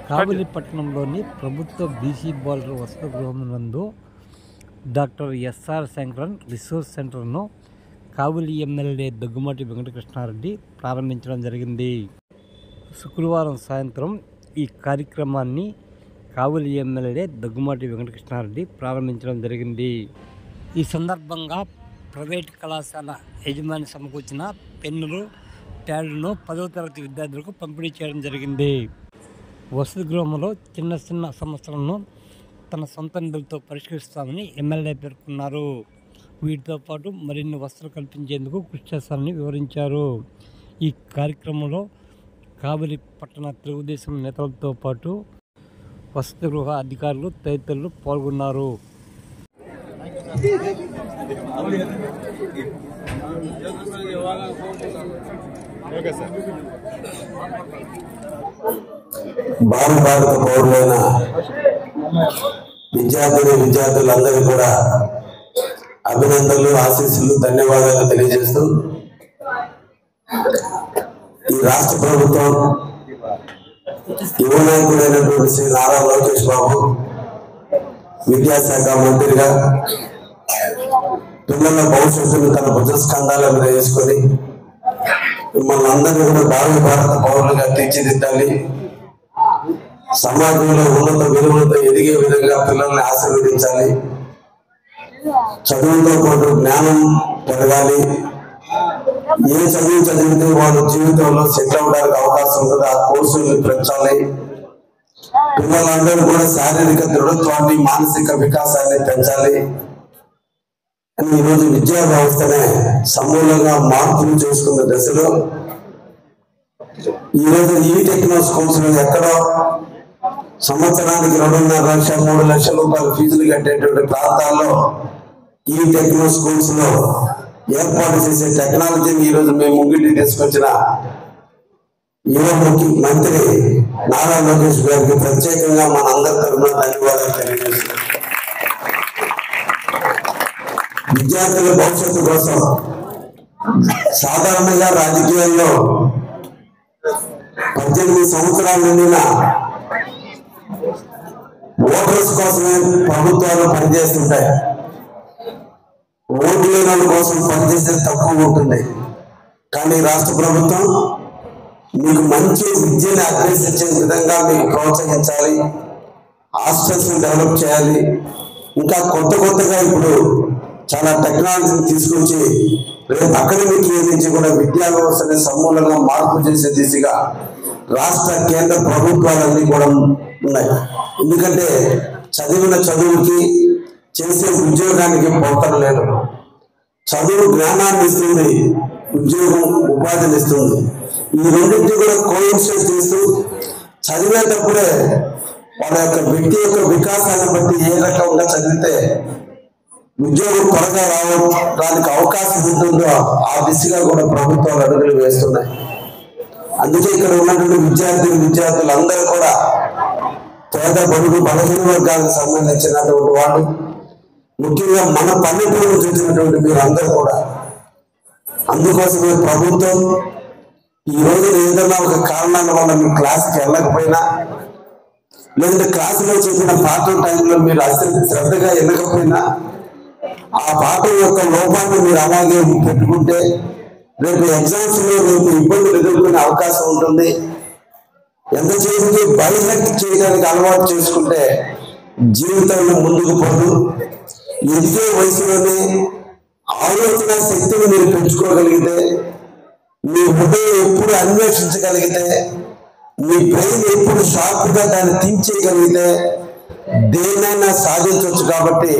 కావలిపట్నంలోని ప్రభుత్వ బీసీ బాలుర వసతి గృహం నందు డాక్టర్ ఎస్ఆర్ శంకరన్ రిసోర్స్ సెంటర్ను కావలి ఎమ్మెల్యే దగ్గుమాటి వెంకటకృష్ణారెడ్డి ప్రారంభించడం జరిగింది. శుక్రవారం సాయంత్రం ఈ కార్యక్రమాన్ని కావలి ఎమ్మెల్యే దగ్గుమాటి వెంకటకృష్ణారెడ్డి ప్రారంభించడం జరిగింది. ఈ సందర్భంగా ప్రైవేట్ కళాశాల యజమాని సమకూర్చిన పెన్నులు, ప్యాడ్లను 10వ తరగతి విద్యార్థులకు పంపిణీ చేయడం జరిగింది. వసతి గృహంలో చిన్న చిన్న సమస్యలను తన సొంత నిధులతో పరిష్కరిస్తామని ఎమ్మెల్యే పేర్కొన్నారు. వీటితో పాటు మరిన్ని వసతులు కల్పించేందుకు కృషి చేస్తారని వివరించారు. ఈ కార్యక్రమంలో కావలి పట్టణ తెలుగుదేశం నేతలతో పాటు వసతి గృహ అధికారులు తదితరులు పాల్గొన్నారు. భారత పౌరులైన విద్యార్థులందరికీ కూడా అభినందనలు, ఆశీస్సులు, ధన్యవాదాలు తెలియజేస్తూ ఈ రాష్ట్ర ప్రభుత్వం యువ నాయకుడైనటువంటి శ్రీ నారా లోకేష్ బాబు విద్యాశాఖ మంత్రిగా పిల్లల భవిష్యత్తును తన భుజస్కంధాల మీద వేసుకొని మిమ్మల్ని అందరినీ కూడా భారత పౌరులుగా తీర్చిదిద్దాలి, సమాజంలో ఉన్నత విలువలతో ఎదిగే విధంగా పిల్లల్ని ఆశీర్వదించాలి, చదువుతో పాటు జ్ఞానం పెరగాలి, ఏ చదువు చదివితే వాళ్ళ జీవితంలో సెటిల్ అవ్వడానికి అవకాశం ఉంటుందో ఆ కోర్సుల్ని పెంచాలి, పిల్లలందరూ కూడా శారీరక దృఢత్వాన్ని, మానసిక వికాసాన్ని పెంచాలి అని ఈరోజు విద్యా వ్యవస్థనే సమూలంగా మార్పులు చేసుకున్న దశలో ఈరోజు ఈ టెక్నో స్కూల్స్ లో ఎక్కడో సంవత్సరానికి 2.5 లక్షలు 3 లక్షల రూపాయల ఫీజులు కట్టేటువంటి ప్రాంతాల్లో ఈ టెక్నో స్కూల్స్ లో ఏర్పాటు చేసే టెక్నాలజీని ఈరోజు మేము ముంగిటి తీసుకొచ్చిన యువ మంత్రి నారా లోకేష్ గారికి ప్రత్యేకంగా మన అందరి తరఫున ధన్యవాదాలు తెలియజేస్తున్నాం. విద్యార్థుల భవిష్యత్తు కోసం సాధారణంగా రాజకీయాల్లో 18 సంవత్సరాల నిండిన ఓటర్స్ కోసమే ప్రభుత్వాలు పనిచేస్తుంటాయి. ఓటు లేని వాళ్ళ కోసం పనిచేస్తే తక్కువ ఉంటుంది. కానీ రాష్ట్ర ప్రభుత్వం మీకు మంచి విద్యను అభ్యసించే విధంగా మీకు ప్రోత్సహించాలి, హాస్టల్స్ డెవలప్ చేయాలి, ఇంకా కొత్తగా ఇప్పుడు చాలా టెక్నాలజీని తీసుకొచ్చి రేపు అకాడమిక్ ఇయర్ నుంచి కూడా విద్యా వ్యవస్థని సమూలంగా మార్పు చేసే దిశగా రాష్ట్ర కేంద్ర ప్రభుత్వాలన్నీ కూడా ఉన్నాయి. ఎందుకంటే చదివిన చదువుకి చేసే ఉద్యోగానికి పొంతన లేదు. చదువు జ్ఞానాన్ని ఇస్తుంది, ఉద్యోగం ఉపాధిని ఇస్తుంది. ఈ రెండింటినీ కూడా కోయిన్సిడెన్స్ చేస్తూ చదివేటప్పుడే వాళ్ళ యొక్క వ్యక్తి యొక్క వికాసాన్ని బట్టి ఏ రకంగా చదివితే ఉద్యోగం త్వరగా రావడానికి అవకాశం ఉంటుందో ఆ దిశగా కూడా ప్రభుత్వాలు అడుగులు వేస్తున్నాయి. అందుకే ఇక్కడ ఉన్నటువంటి విద్యార్థులు అందరూ కూడా పేద బడుగు బలహీన వర్గాలకు సంబంధించినటువంటి వాళ్ళు, ముఖ్యంగా మన పల్లెటూరు చూసినటువంటి మీరు అందరూ కూడా. అందుకోసమే ప్రభుత్వం ఈ రోజు ఏదైనా ఒక కారణాల వల్ల మీ క్లాస్కి వెళ్ళకపోయినా, లేదంటే క్లాసులో చెప్పిన పాఠం టైంలో మీరు అసలు శ్రద్ధగా వెళ్ళకపోయినా ఆ పాఠం యొక్క లోపాన్ని మీరు అలాగే పెట్టుకుంటే రేపు ఎగ్జామ్స్ లో రేపు ఇబ్బందులు ఎదుర్కొనే అవకాశం ఉంటుంది. ఎంతసేపు బైహెక్ చేయడానికి అలవాటు చేసుకుంటే జీవితంలో ముందుకు పోదు. ఎదిగే వయసులోనే ఆలోచన శక్తిని మీరు పెంచుకోగలిగితే, మీ హృదయం ఎప్పుడు అన్వేషించగలిగితే, మీ బ్రెయిన్ ఎప్పుడు షార్ప్గా దాన్ని థింక్ చేయగలిగితే దేన్నైనా సాధించవచ్చు. కాబట్టి